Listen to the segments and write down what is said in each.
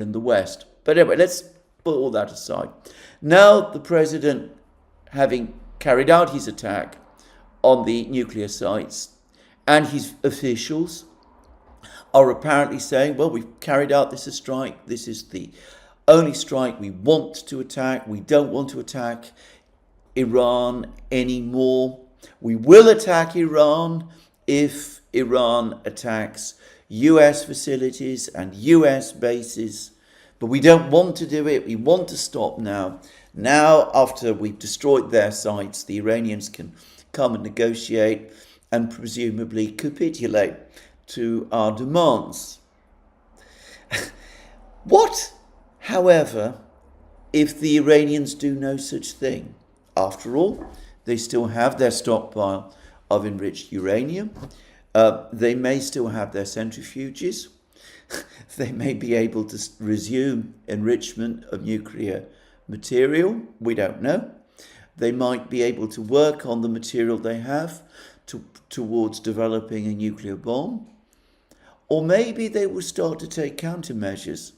in the West. But anyway, let's put all that aside. Now the president, having carried out his attack on the nuclear sites, and his officials are apparently saying, well, we've carried out this strike. This is the only strike we want to attack. We don't want to attack Iran anymore. We will attack Iran if Iran attacks US facilities and US bases, but we don't want to do it. We want to stop now. Now, after we've destroyed their sites, the Iranians can come and negotiate and presumably capitulate to our demands. What, however, if the Iranians do no such thing? After all, they still have their stockpile of enriched uranium. They may still have their centrifuges. They may be able to resume enrichment of nuclear material. We don't know. They might be able to work on the material they have towards developing a nuclear bomb. Or maybe they will start to take countermeasures.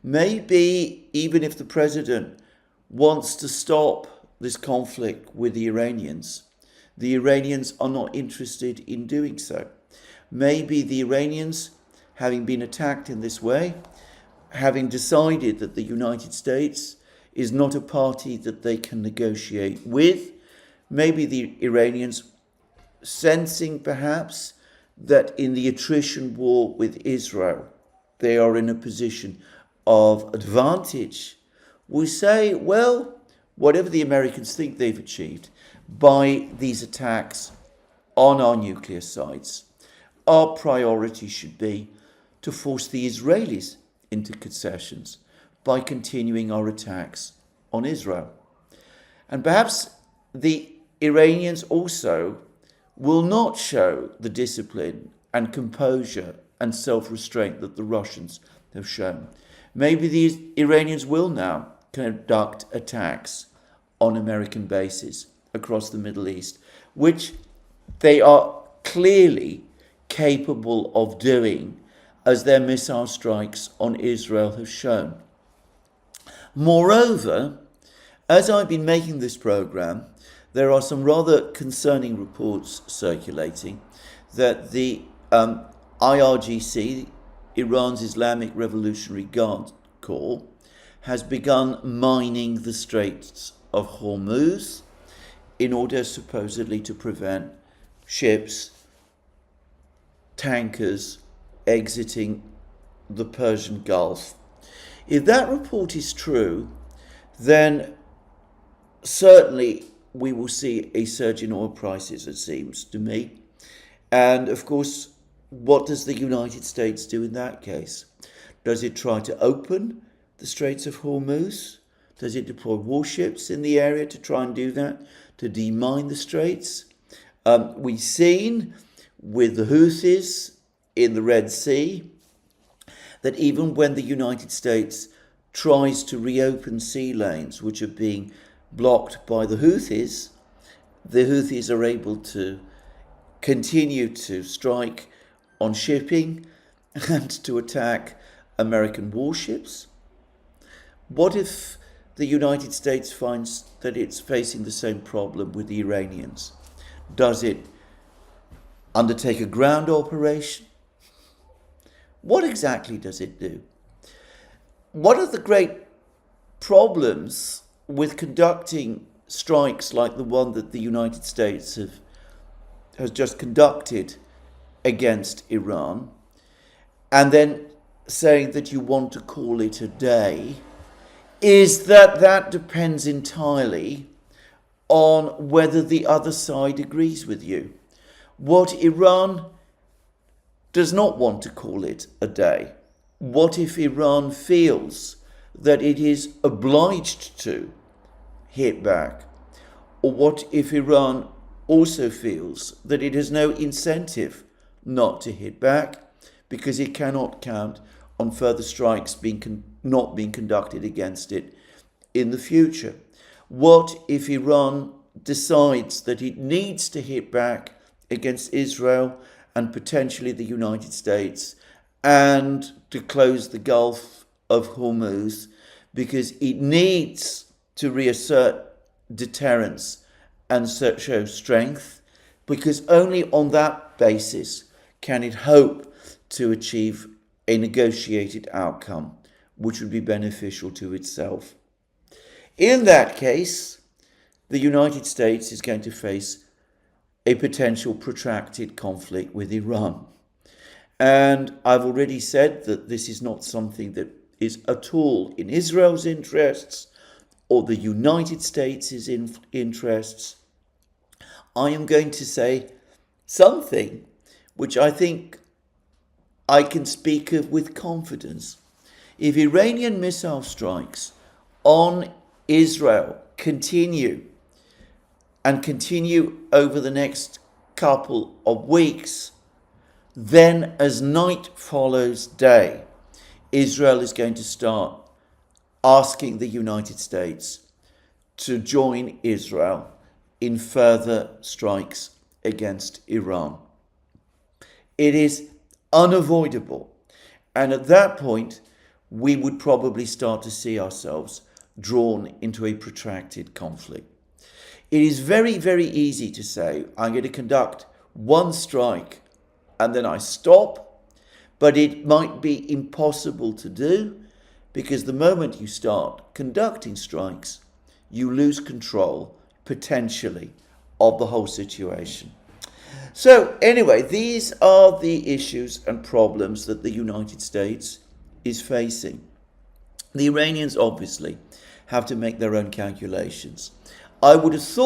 Maybe even if the president wants to stop this conflict with the Iranians are not interested in doing so. Maybe the Iranians, having been attacked in this way, having decided that the United States is not a party that they can negotiate with, maybe the Iranians, sensing perhaps that in the attrition war with Israel, they are in a position of advantage, will say, well, whatever the Americans think they've achieved by these attacks on our nuclear sites, our priority should be to force the Israelis into concessions by continuing our attacks on Israel. And perhaps the Iranians also will not show the discipline and composure and self-restraint that the Russians have shown. Maybe the Iranians will now conduct attacks on American bases across the Middle East, which they are clearly capable of doing, as their missile strikes on Israel have shown. Moreover, as I've been making this program, there are some rather concerning reports circulating that the IRGC, Iran's Islamic Revolutionary Guard Corps, has begun mining the Straits of Hormuz in order supposedly to prevent ships, tankers exiting the Persian Gulf. If that report is true, then certainly we will see a surge in oil prices, it seems to me. And of course, what does the United States do in that case? Does it try to open the Straits of Hormuz? Does it deploy warships in the area to try and do that, to demine the straits? We've seen with the Houthis in the Red Sea that even when the United States tries to reopen sea lanes which are being blocked by the Houthis are able to continue to strike on shipping and to attack American warships. What if the United States finds that it's facing the same problem with the Iranians? Does it undertake a ground operation? What exactly does it do? One of the great problems with conducting strikes like the one that the United States has just conducted against Iran, and then saying that you want to call it a day, is that depends entirely on whether the other side agrees with you. What Iran does not want to call it a day. What if Iran feels that it is obliged to hit back? Or what if Iran also feels that it has no incentive not to hit back because it cannot count on further strikes not being conducted against it in the future? What if Iran decides that it needs to hit back against Israel and potentially the United States and to close the Gulf of Hormuz because it needs to reassert deterrence and show strength, because only on that basis can it hope to achieve a negotiated outcome which would be beneficial to itself. In that case, the United States is going to face a potential protracted conflict with Iran. And I've already said that this is not something that is at all in Israel's interests or the United States' interests. I am going to say something which I think I can speak of with confidence. If Iranian missile strikes on Israel continue over the next couple of weeks, then as night follows day, Israel is going to start asking the United States to join Israel in further strikes against Iran. It is unavoidable. And at that point, we would probably start to see ourselves drawn into a protracted conflict. It is very, very easy to say, I'm going to conduct one strike and then I stop, but it might be impossible to do because the moment you start conducting strikes, you lose control, potentially, of the whole situation. So anyway, these are the issues and problems that the United States is facing. The Iranians obviously have to make their own calculations. I would have thought